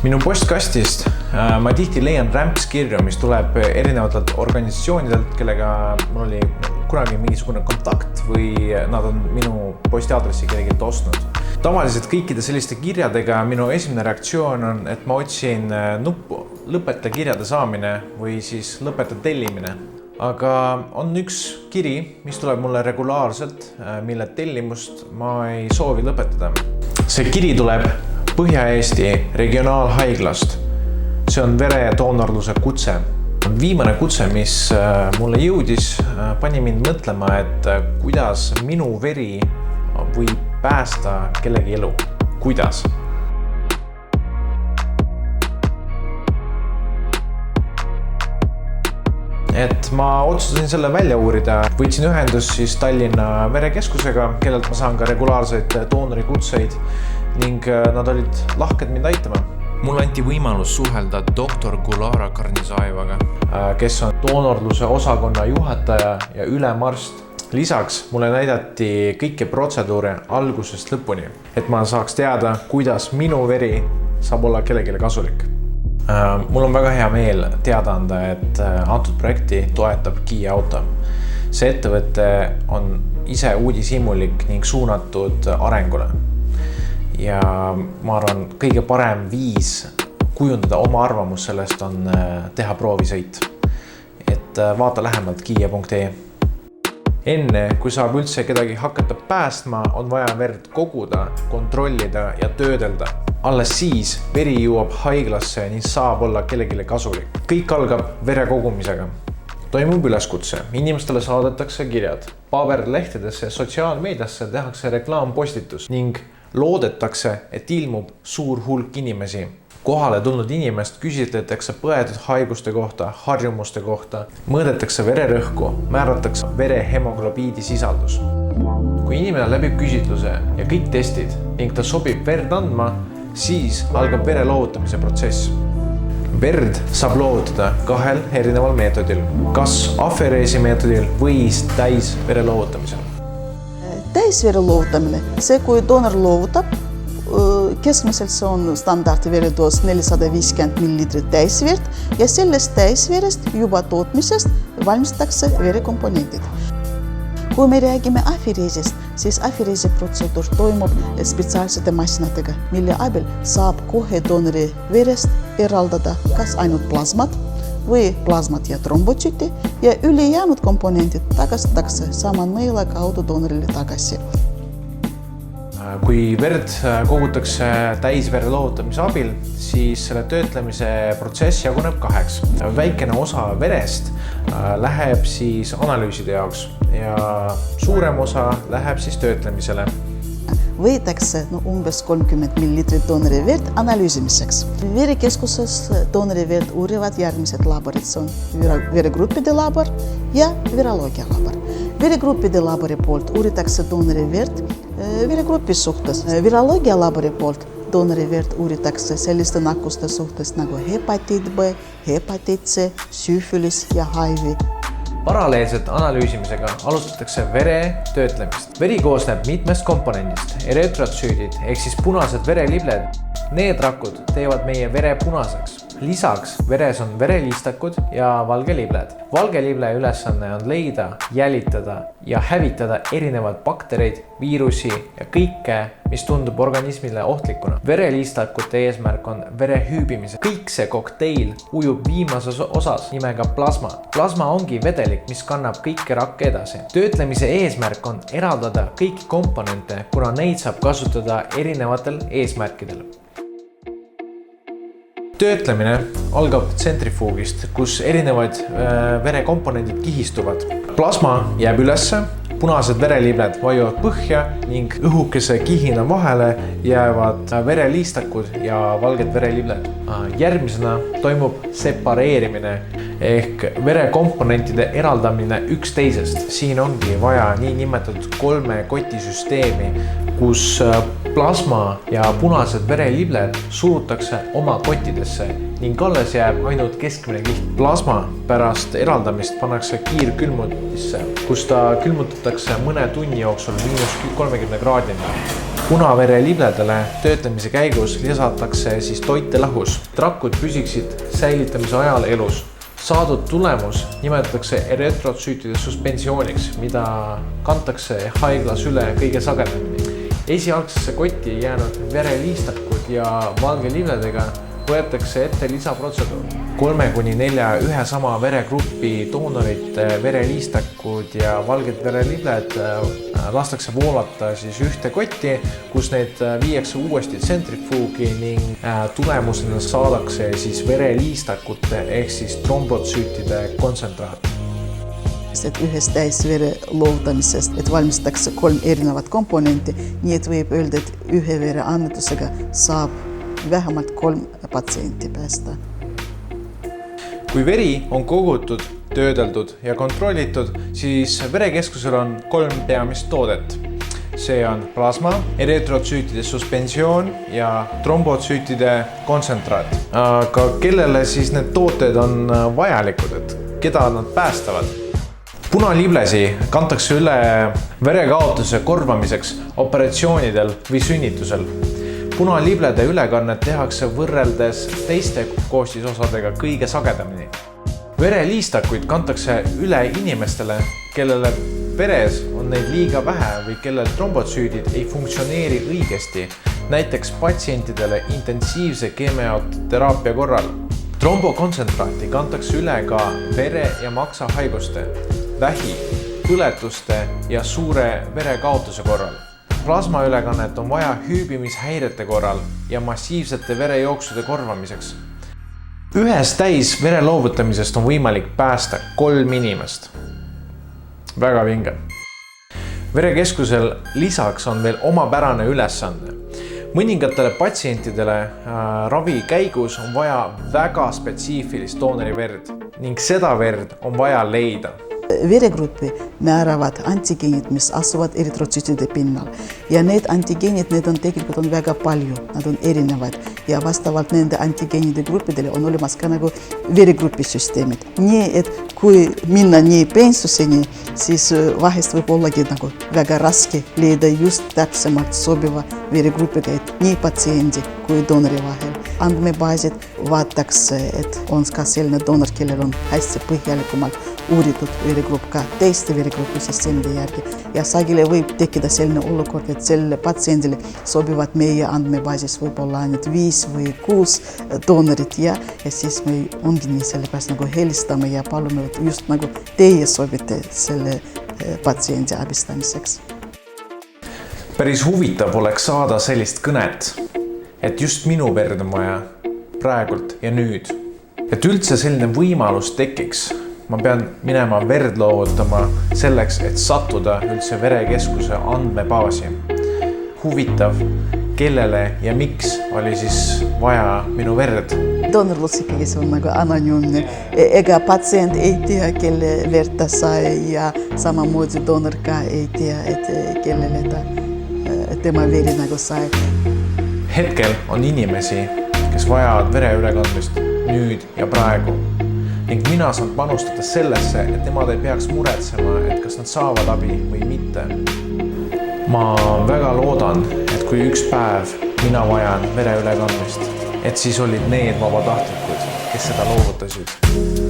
Minu postkastist ma tihti leian rämpskirju, mis tuleb erinevatelt organisatsioonidelt, kellega mul oli kunagi mingisugune kontakt või nad on minu postiaadressi kellegilt ostnud. Tavaliselt kõikide selliste kirjadega minu esimene reaktsioon on, et ma otsin nuppu lõpeta kirjade saamine või siis lõpeta tellimine. Aga on üks kiri, mis tuleb mulle regulaarselt, mille tellimust ma ei soovi lõpetada. See kiri tuleb Põhja-Eesti regionaalhaiglast. See on veredoonorluse kutse. Viimane kutse, mis mulle jõudis, pani mind mõtlema, et kuidas minu veri võib päästa kellegi elu. Kuidas? Et ma otsustasin selle välja uurida. Võtsin ühendust siis Tallinna verekeskusega, kellelt ma saan ka regulaarseid doonorikutseid ning nad olid lahked mind aitama. Mul anti võimalus suhelda doktor Gulara Karnisaevaga, kes on doonorluse osakonna juhataja ja ülemarst. Lisaks mulle näidati kõiki protseduure algusest lõpuni, et ma saaks teada, kuidas minu veri saab olla kellelegi kasulik. Mul on väga hea meel teada anda, et antud projekti toetab Kia Auto. See ettevõte on ise uudishimulik ning suunatud arengule. Ja ma arvan, kõige parem viis kujundada oma arvamus sellest on teha proovisõit. Et vaata lähemalt kia.ee. Enne, kui saab üldse kedagi hakata päästma, on vaja verd koguda, kontrollida ja töödelda. Alles siis veri jõuab haiglasse ning saab olla kellegile kasulik. Kõik algab vere kogumisega. Toimub üleskutse, inimestele saadetakse kirjad, paberlehtedesse ja sotsiaalmeediasse tehakse reklaampostitus ning loodetakse, et ilmub suur hulk inimesi. Kohale tulnud inimest küsitletakse põetud haiguste kohta, harjumuste kohta, mõõdetakse vererõhku, määratakse vere hemoglobiidi sisaldus. Kui inimene läbib küsitluse ja kõik testid ning ta sobib verd andma, siis algab vere loovutamise protsess. Verd saab loovutada 2 erineval meetodil, kas afereesi meetodil või täis vere loovutamisel. Täisvere loovutamine, see kui doonor loovutab, keskmiselt see on standardveredoos 450 ml täisverd ja sellest täisverest juba tootmisest valmistatakse verekomponendid. Kui me räägime afereesist, siis afereesi protseduur toimub spetsiaalsete masinatega, mille abil saab kohe doonori verest eraldada kas ainult plasmat või plasmat ja trombotüüti ja ülejäänud komponendid tagastatakse sama nõela kaudu doonorile tagasi. Kui verd kogutakse täisvere loovutamise abil, siis selle töötlemise protsess jaguneb 2. Väikene osa verest läheb siis analüüside jaoks ja suurem osa läheb siis töötlemisele. Võetakse umbes 30 ml doonori verd analüüsimiseks. Verekeskuses doonori verd uurivad järgmised laborid. See on veregruppide labor ja viroloogia labor. Veregruppide labori poolt uuritakse doonori verd veregrupi suhtes. Viroloogia labori poolt doonori verd uuritakse selliste nakkuste suhtes nagu hepatiit B, hepatiit C, süüfilis ja HIV. Paralleelselt analüüsimisega alustatakse vere töötlemist. Veri koosneb mitmest komponendist. Erytrotsüüdid ehk siis punased verelibled. Need rakud teevad meie vere punaseks. Lisaks veres on vereliistakud ja valgelibled. Valgelible ülesanne on leida, jälitada ja hävitada erinevad baktereid, viirusi ja kõike, mis tundub organismile ohtlikuna. Vereliistakute eesmärk on vere hüübimise. Kõik see kokteil ujub viimases osas nimega plasma. Plasma ongi vedelik, mis kannab kõike rakke edasi. Töötlemise eesmärk on eraldada kõiki komponente, kuna neid saab kasutada erinevatel eesmärkidel. Töötlemine algab tsentrifuugist, kus erinevad verekomponendid kihistuvad. Plasma jääb ülesse, punased verelibled vajuvad põhja ning õhukese kihina vahele jäävad vereliistakud ja valged verelibled. Järgmisena toimub separeerimine ehk verekomponentide eraldamine üksteisest. Siin ongi vaja nii nimetatud 3 kotisüsteemi, kus plasma ja punased verelibled surutakse oma kottidesse ning alles jääb ainult keskmine kiht. Plasma pärast eraldamist pannakse kiirkülmutisse, kus ta külmutatakse mõne tunni jooksul -30 kraadini. Punaverelibledele töötamise käigus lisatakse siis toitelahus. Trakud püsiksid säilitamise ajal elus. Saadud tulemus nimetatakse erytrotsüütide suspensiooniks, mida kantakse haiglas üle kõige sagedamini. Esialgsesse kotti jäänud vereliistakud ja valge libledega võetakse ette lisaprotseduur. 3-4 ühe sama veregrupi doonorite vereliistakud ja valged verelibled lastakse voolata siis ühte kotti, kus need viiakse uuesti tsentrifuugi ning tulemusena saadakse siis vereliistakute ehk siis trombotsüütide kontsentraat. Et ühest täisvere loovutamisest, et valmistatakse 3 erinevat komponenti, nii et võib öelda, et ühe vere annetusega saab vähemalt 3 patsienti päästa. Kui veri on kogutud, töödeldud ja kontrollitud, siis verekeskusel on 3 peamist toodet. See on plasma, erytrotsüütide suspensioon ja trombotsüütide kontsentraat. Aga kellele siis need tooted on vajalikud, et keda nad päästavad? Punaliblesi kantakse üle verekaotuse korvamiseks operatsioonidel või sünnitusel. Punaliblede ülekannet tehakse võrreldes teiste koostisosadega kõige sagedamini. Vereliistakuid kantakse üle inimestele, kellele veres on neid liiga vähe või kellel trombotsüüdid ei funktsioneeri õigesti, näiteks patsientidele intensiivse keemioteraapia korral. Trombokontsentraati kantakse üle ka vere- ja maksahaiguste, vähi, põletuste ja suure verekaotuse korral. Plasmaülekannet on vaja hüübimishäirete korral ja massiivsete verejooksude korvamiseks. Ühes täis vere loovutamisest on võimalik päästa 3 inimest. Väga vinge. Verekeskusel lisaks on veel omapärane ülesande. Mõningatele patsientidele ravi käigus on vaja väga spetsiifilist doonoriverd ning seda verd on vaja leida. Veregruppi määravad antigeenid, mis asuvad erytrotsüütide pinnal. Ja need antigeenid, need on tegelikult väga palju, nad on erinevad. Ja vastavalt nende antigeenide gruppidele on olemas ka nagu veregrupisüsteemid. Nii, et kui minna nii pensuseni, siis vahest võib ollagi nagu väga raske leida just täpsemalt sobiva veregrupiga, et nii patsiendi kui doonori vahel. Andmebaasid vaataks, et on ka selline doonor, kellel on hästi põhjalikumalt uuritud veregrupp ka teiste veregrupisüsteemide järgi. Ja sageli võib tekkida selline olukord, et selle patsiendile sobivad meie andmebaasis võib-olla ainult 5 või 6 doonorit ja siis me ongi nii sellepärast nagu helistame ja palume, et just nagu teie sobite selle patsiendi abistamiseks. Päris huvitav oleks saada sellist kõnet, et just minu verd on vaja praegult ja nüüd. Et üldse selline võimalus tekiks, ma pean minema verd loovutama selleks, et sattuda üldse verekeskuse andmebaasi. Huvitav, kellele ja miks oli siis vaja minu verd? Doonorlus ikkagi see on nagu anonüümne. Ega patsient ei tea, kelle verd ta sai ja samamoodi doonor ka ei tea, et kellele ta tema veri nagu sai. Hetkel on inimesi, kes vajavad vereülekandmist nüüd ja praegu. Ning mina saan panustada sellesse, et nemad ei peaks muretsema, et kas nad saavad abi või mitte. Ma väga loodan, et kui üks päev mina vajan vereülekandmist, et siis olid need vabatahtlikud, kes seda loovutasid.